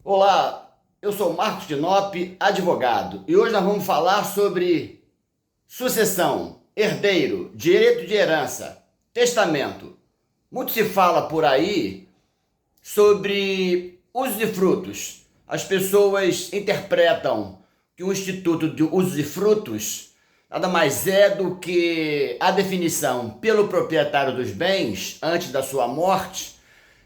Olá, eu sou Marcos Dinop, advogado, e hoje nós vamos falar sobre sucessão, herdeiro, direito de herança, testamento. Muito se fala por aí sobre usos e frutos. As pessoas interpretam que o Instituto de Usos e Frutos nada mais é do que a definição pelo proprietário dos bens, antes da sua morte,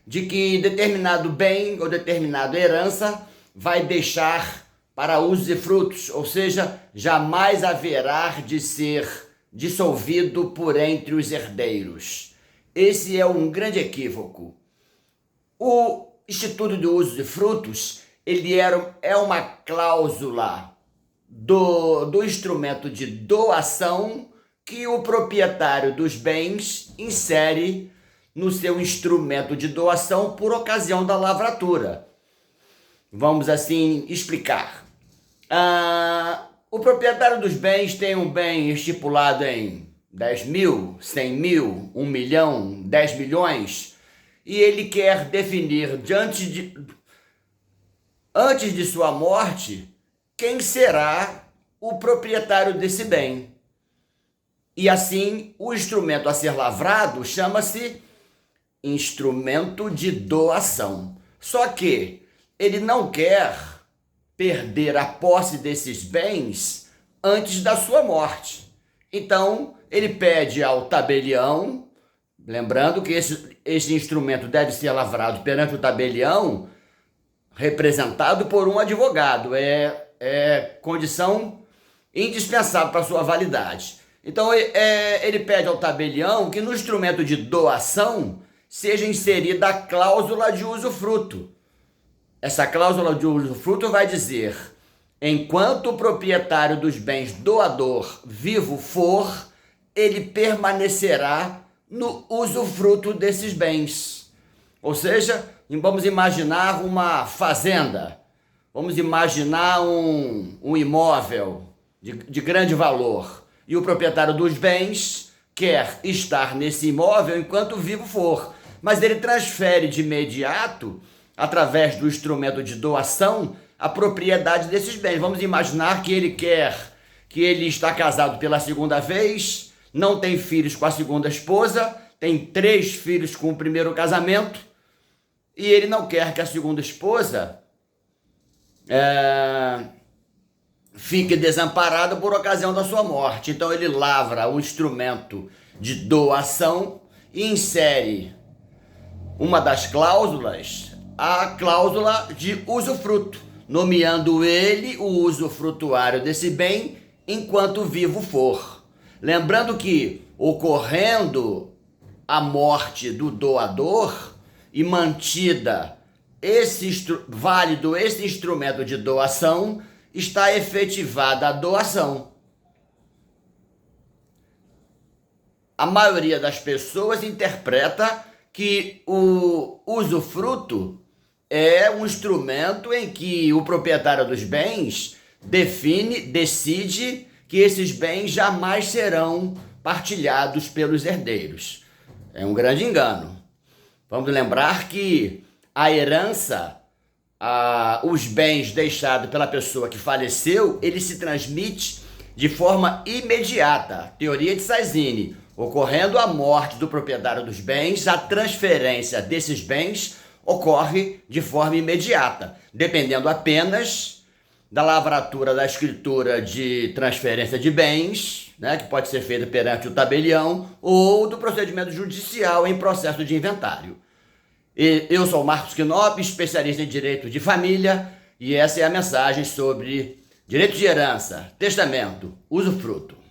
de que determinado bem ou determinada herança vai deixar para usos e frutos, ou seja, jamais haverá de ser dissolvido por entre os herdeiros. Esse é um grande equívoco. O Instituto de Usos e Frutos é uma cláusula do instrumento de doação que o proprietário dos bens insere no seu instrumento de doação por ocasião da lavratura. Vamos assim explicar. O proprietário dos bens tem um bem estipulado em 10 mil, 100 mil, 1 milhão, 10 milhões, e ele quer definir antes de sua morte quem será o proprietário desse bem. E assim, o instrumento a ser lavrado chama-se instrumento de doação. Só que ele não quer perder a posse desses bens antes da sua morte. Então, ele pede ao tabelião, lembrando que esse instrumento deve ser lavrado perante o tabelião, representado por um advogado. É condição indispensável para sua validade. Então, ele pede ao tabelião que no instrumento de doação seja inserida a cláusula de usufruto. Essa cláusula de usufruto vai dizer: enquanto o proprietário dos bens doador vivo for, ele permanecerá no usufruto desses bens. Ou seja, vamos imaginar uma fazenda, vamos imaginar um imóvel de grande valor, e o proprietário dos bens quer estar nesse imóvel enquanto vivo for, mas ele transfere de imediato, através do instrumento de doação, a propriedade desses bens. Vamos imaginar que ele está casado pela segunda vez, não tem filhos com a segunda esposa, tem 3 filhos com o primeiro casamento, e ele não quer que a segunda esposa fique desamparada por ocasião da sua morte. Então ele lavra o instrumento de doação e insere uma das cláusulas, a cláusula de usufruto, nomeando ele o usufrutuário desse bem enquanto vivo for. Lembrando que, ocorrendo a morte do doador e mantida válido esse instrumento de doação, está efetivada a doação. A maioria das pessoas interpreta que o usufruto é um instrumento em que o proprietário dos bens decide que esses bens jamais serão partilhados pelos herdeiros. É um grande engano. Vamos lembrar que a herança, os bens deixados pela pessoa que faleceu, ele se transmite de forma imediata. Teoria de Saizine. Ocorrendo a morte do proprietário dos bens, a transferência desses bens ocorre de forma imediata, dependendo apenas da lavratura da escritura de transferência de bens, né, que pode ser feita perante o tabelião, ou do procedimento judicial em processo de inventário. Eu sou Marcos Dinop, especialista em direito de família, e essa é a mensagem sobre direito de herança, testamento, usufruto.